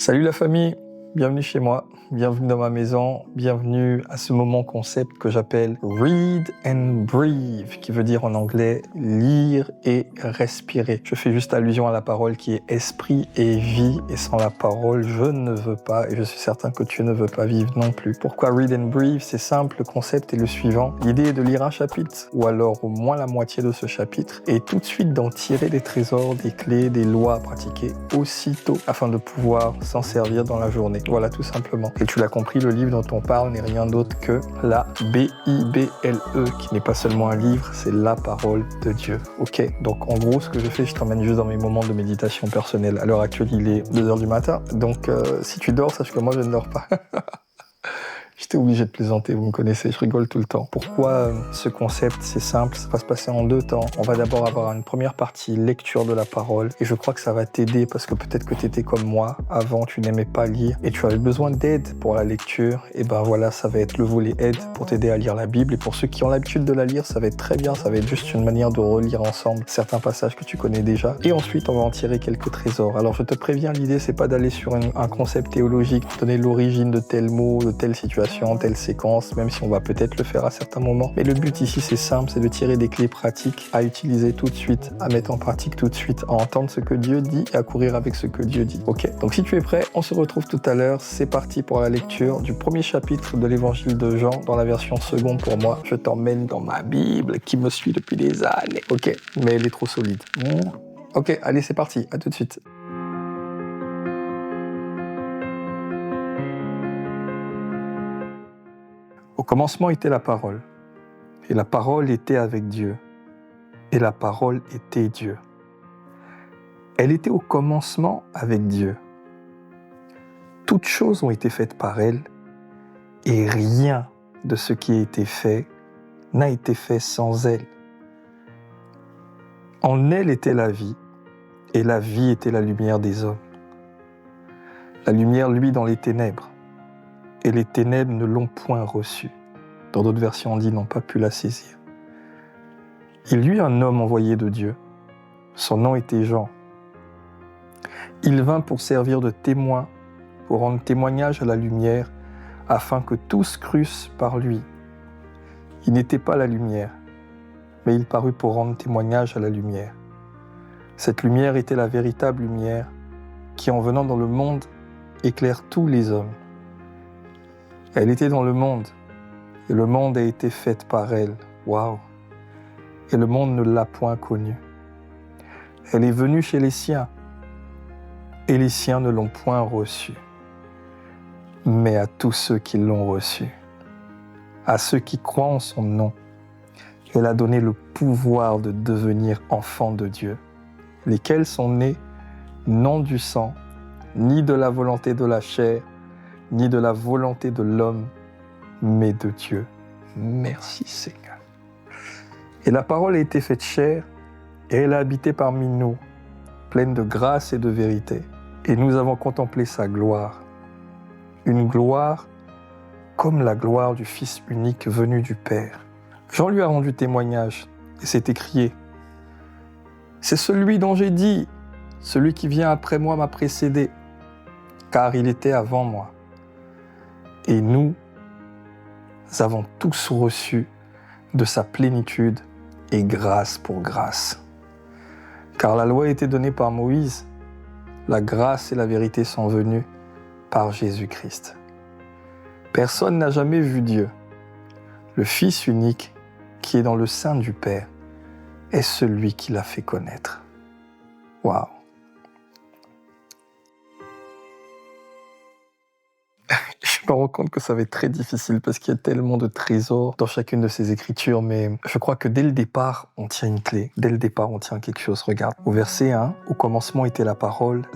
Salut la famille, bienvenue chez moi, bienvenue dans ma maison, bienvenue à ce moment concept que j'appelle Read and Breathe, qui veut dire en anglais lire et respirer. Je fais juste allusion à la parole qui est esprit et vie, et sans la parole je ne veux pas, et je suis certain que tu ne veux pas vivre non plus. Pourquoi Read and Breathe? C'est simple, le concept est le suivant. L'idée est de lire un chapitre, ou alors au moins la moitié de ce chapitre, et tout de suite d'en tirer des trésors, des clés, des lois à pratiquer aussitôt, afin de pouvoir s'en servir dans la journée. Voilà, tout simplement. Et tu l'as compris, le livre dont on parle n'est rien d'autre que la Bible, qui n'est pas seulement un livre, c'est la parole de Dieu. Ok, donc en gros, ce que je fais, je t'emmène juste dans mes moments de méditation personnelle. À l'heure actuelle, il est 2h du matin, donc si tu dors, sache que moi, je ne dors pas. J'étais obligé de plaisanter, vous me connaissez, je rigole tout le temps. Pourquoi ce concept? C'est simple, ça va se passer en 2 temps. On va d'abord avoir une première partie, lecture de la parole, et je crois que ça va t'aider parce que peut-être que tu étais comme moi, avant tu n'aimais pas lire et tu avais besoin d'aide pour la lecture, et ben voilà, ça va être le volet aide pour t'aider à lire la Bible, et pour ceux qui ont l'habitude de la lire, ça va être très bien, ça va être juste une manière de relire ensemble certains passages que tu connais déjà, et ensuite on va en tirer quelques trésors. Alors je te préviens, l'idée c'est pas d'aller sur un concept théologique, donner l'origine de tel mot, de telle situation, telle séquence, même si on va peut-être le faire à certains moments. Mais le but ici, c'est simple, c'est de tirer des clés pratiques à utiliser tout de suite, à mettre en pratique tout de suite, à entendre ce que Dieu dit et à courir avec ce que Dieu dit. Ok, donc si tu es prêt, on se retrouve tout à l'heure. C'est parti pour la lecture du premier chapitre de l'évangile de Jean, dans la version seconde pour moi. Je t'emmène dans ma Bible qui me suit depuis des années. Ok, mais elle est trop solide. Ok, allez, c'est parti, à tout de suite. Au commencement était la parole, et la parole était avec Dieu, et la parole était Dieu. Elle était au commencement avec Dieu. Toutes choses ont été faites par elle, et rien de ce qui a été fait n'a été fait sans elle. En elle était la vie, et la vie était la lumière des hommes. La lumière luit dans les ténèbres, et les ténèbres ne l'ont point reçue. Dans d'autres versions, on dit n'ont pas pu la saisir. Il y eut un homme envoyé de Dieu. Son nom était Jean. Il vint pour servir de témoin, pour rendre témoignage à la lumière, afin que tous crussent par lui. Il n'était pas la lumière, mais il parut pour rendre témoignage à la lumière. Cette lumière était la véritable lumière, qui en venant dans le monde, éclaire tous les hommes. Elle était dans le monde, et le monde a été fait par elle. Waouh! Et le monde ne l'a point connue. Elle est venue chez les siens, et les siens ne l'ont point reçue. Mais à tous ceux qui l'ont reçue, à ceux qui croient en son nom, elle a donné le pouvoir de devenir enfants de Dieu, lesquels sont nés non du sang, ni de la volonté de la chair, ni de la volonté de l'homme, mais de Dieu. Merci Seigneur. Et la parole a été faite chair, et elle a habité parmi nous, pleine de grâce et de vérité. Et nous avons contemplé sa gloire. Une gloire comme la gloire du Fils unique venu du Père. Jean lui a rendu témoignage, et s'est écrié: c'est celui dont j'ai dit, celui qui vient après moi m'a précédé, car il était avant moi. Et nous avons tous reçu de sa plénitude et grâce pour grâce. Car la loi a été donnée par Moïse, la grâce et la vérité sont venues par Jésus-Christ. Personne n'a jamais vu Dieu. Le Fils unique qui est dans le sein du Père est celui qui l'a fait connaître. Waouh! Je me rends compte que ça va être très difficile parce qu'il y a tellement de trésors dans chacune de ces écritures, mais je crois que dès le départ, on tient une clé. Dès le départ, on tient quelque chose. Regarde, au verset 1, au commencement était la parole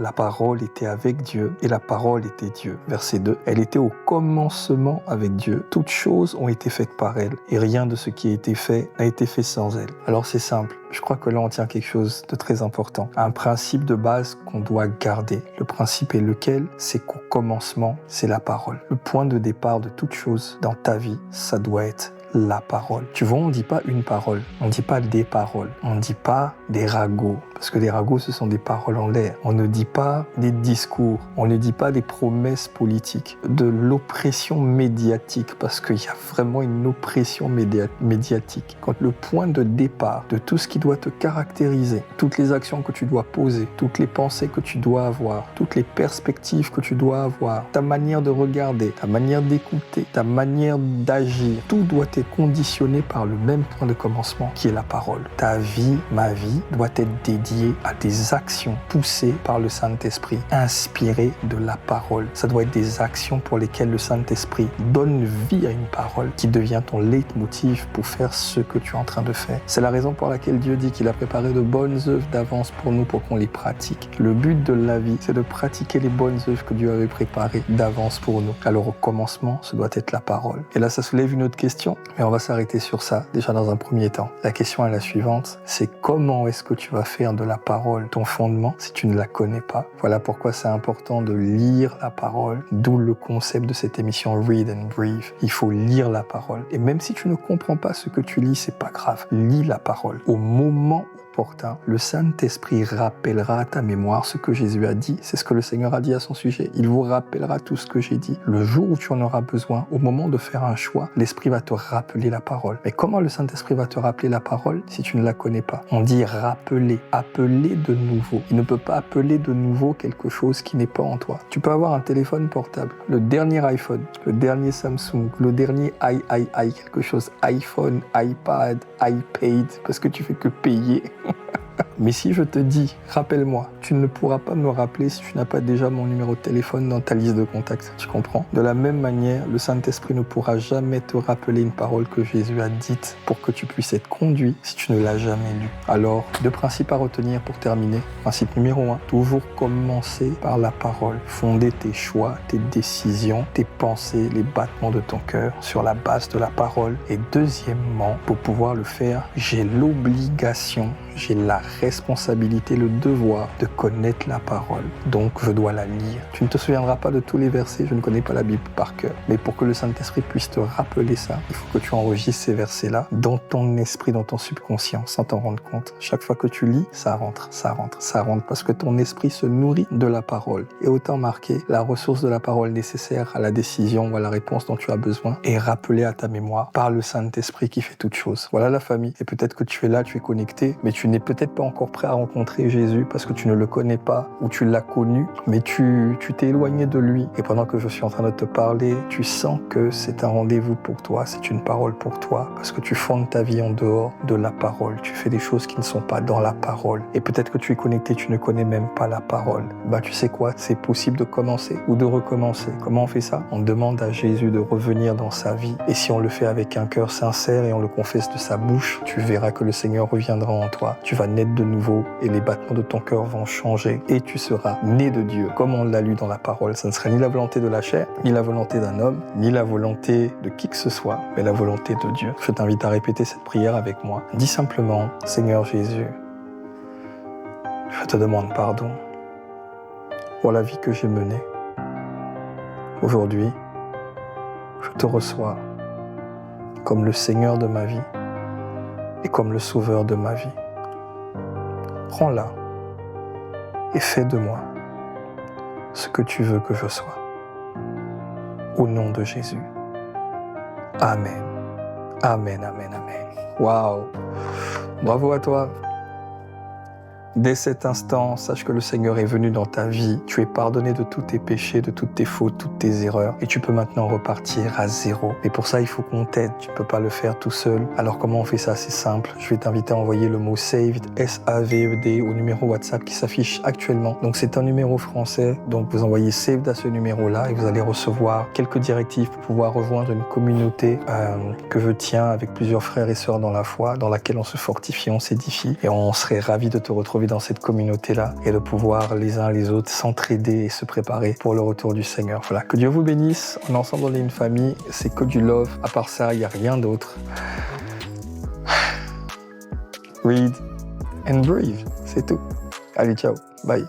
était avec Dieu et la parole était Dieu. Verset 2, elle était au commencement avec Dieu. Toutes choses ont été faites par elle et rien de ce qui a été fait n'a été fait sans elle. Alors c'est simple, je crois que là on tient quelque chose de très important. Un principe de base qu'on doit garder. Le principe est lequel? C'est qu'au commencement, c'est la parole. Le point de départ de toute chose dans ta vie, ça doit être la parole. Tu vois, on ne dit pas une parole, on ne dit pas des paroles, on ne dit pas des ragots, parce que les ragots, ce sont des paroles en l'air. On ne dit pas des discours, on ne dit pas des promesses politiques, de l'oppression médiatique, parce qu'il y a vraiment une oppression médiatique. Quand le point de départ de tout ce qui doit te caractériser, toutes les actions que tu dois poser, toutes les pensées que tu dois avoir, toutes les perspectives que tu dois avoir, ta manière de regarder, ta manière d'écouter, ta manière d'agir, tout doit être conditionné par le même point de commencement qui est la parole. Ta vie, ma vie, doit être dédiée à des actions poussées par le Saint-Esprit, inspirées de la parole. Ça doit être des actions pour lesquelles le Saint-Esprit donne vie à une parole qui devient ton leitmotiv pour faire ce que tu es en train de faire. C'est la raison pour laquelle Dieu dit qu'il a préparé de bonnes œuvres d'avance pour nous, pour qu'on les pratique. Le but de la vie, c'est de pratiquer les bonnes œuvres que Dieu avait préparées d'avance pour nous. Alors au commencement, ce doit être la parole. Et là, ça soulève une autre question, mais on va s'arrêter sur ça déjà dans un premier temps. La question est la suivante, c'est comment est-ce que tu vas faire de la parole ton fondement si tu ne la connais pas? Voilà pourquoi c'est important de lire la parole, d'où le concept de cette émission Read and Breathe. Il faut lire la parole. Et même si tu ne comprends pas ce que tu lis, c'est pas grave. Lis la parole. Au moment opportun, le Saint-Esprit rappellera à ta mémoire ce que Jésus a dit. C'est ce que le Seigneur a dit à son sujet. Il vous rappellera tout ce que j'ai dit. Le jour où tu en auras besoin, au moment de faire un choix, l'Esprit va te rappeler la parole. Mais comment le Saint-Esprit va te rappeler la parole si tu ne la connais pas? On dit rappeler, appeler de nouveau. Il ne peut pas appeler de nouveau quelque chose qui n'est pas en toi. Tu peux avoir un téléphone portable, le dernier iPhone, le dernier Samsung, le dernier quelque chose, iPhone, iPad, iPad, parce que tu fais que payer. Mais si je te dis, rappelle-moi, tu ne pourras pas me rappeler si tu n'as pas déjà mon numéro de téléphone dans ta liste de contacts, tu comprends? De la même manière, le Saint-Esprit ne pourra jamais te rappeler une parole que Jésus a dite pour que tu puisses être conduit si tu ne l'as jamais lue. Alors, deux principes à retenir pour terminer. Principe numéro 1, toujours commencer par la parole. Fonder tes choix, tes décisions, tes pensées, les battements de ton cœur sur la base de la parole. Et deuxièmement, pour pouvoir le faire, j'ai l'obligation, j'ai la responsabilité, le devoir de connaître la parole. Donc, je dois la lire. Tu ne te souviendras pas de tous les versets, je ne connais pas la Bible par cœur. Mais pour que le Saint-Esprit puisse te rappeler ça, il faut que tu enregistres ces versets-là dans ton esprit, dans ton subconscient, sans t'en rendre compte. Chaque fois que tu lis, ça rentre, parce que ton esprit se nourrit de la parole. Et autant marquer la ressource de la parole nécessaire à la décision ou à la réponse dont tu as besoin et rappeler à ta mémoire par le Saint-Esprit qui fait toutes choses. Voilà la famille. Et peut-être que tu es là, tu es connecté, mais tu n'es peut-être pas encore prêt à rencontrer Jésus parce que tu ne le connais pas ou tu l'as connu, mais tu t'es éloigné de lui. Et pendant que je suis en train de te parler, tu sens que c'est un rendez-vous pour toi, c'est une parole pour toi, parce que tu fondes ta vie en dehors de la parole. Tu fais des choses qui ne sont pas dans la parole. Et peut-être que tu es connecté, tu ne connais même pas la parole. Tu sais quoi? C'est possible de commencer ou de recommencer. Comment on fait ça? On demande à Jésus de revenir dans sa vie. Et si on le fait avec un cœur sincère et on le confesse de sa bouche, tu verras que le Seigneur reviendra en toi. Tu vas naître de nouveau et les battements de ton cœur vont changer et tu seras né de Dieu. Comme on l'a lu dans la parole, ça ne sera ni la volonté de la chair, ni la volonté d'un homme, ni la volonté de qui que ce soit, mais la volonté de Dieu. Je t'invite à répéter cette prière avec moi. Dis simplement, Seigneur Jésus, je te demande pardon pour la vie que j'ai menée. Aujourd'hui, je te reçois comme le Seigneur de ma vie et comme le Sauveur de ma vie. Prends-la et fais de moi ce que tu veux que je sois. Au nom de Jésus. Amen. Amen, amen, amen. Waouh! Bravo à toi. Dès cet instant, sache que le Seigneur est venu dans ta vie. Tu es pardonné de tous tes péchés, de toutes tes fautes, toutes tes erreurs. Et tu peux maintenant repartir à zéro. Mais pour ça, il faut qu'on t'aide. Tu ne peux pas le faire tout seul. Alors comment on fait ça? C'est simple. Je vais t'inviter à envoyer le mot SAVED, S-A-V-E-D, au numéro WhatsApp qui s'affiche actuellement. Donc c'est un numéro français. Donc vous envoyez SAVED à ce numéro-là et vous allez recevoir quelques directives pour pouvoir rejoindre une communauté que je tiens avec plusieurs frères et sœurs dans la foi, dans laquelle on se fortifie, on s'édifie. Et on serait ravis de te retrouver dans cette communauté-là et de pouvoir les uns les autres s'entraider et se préparer pour le retour du Seigneur. Voilà, que Dieu vous bénisse. On est ensemble, on est une famille. C'est que du love. À part ça, il n'y a rien d'autre. Read and breathe, c'est tout. Allez, ciao. Bye.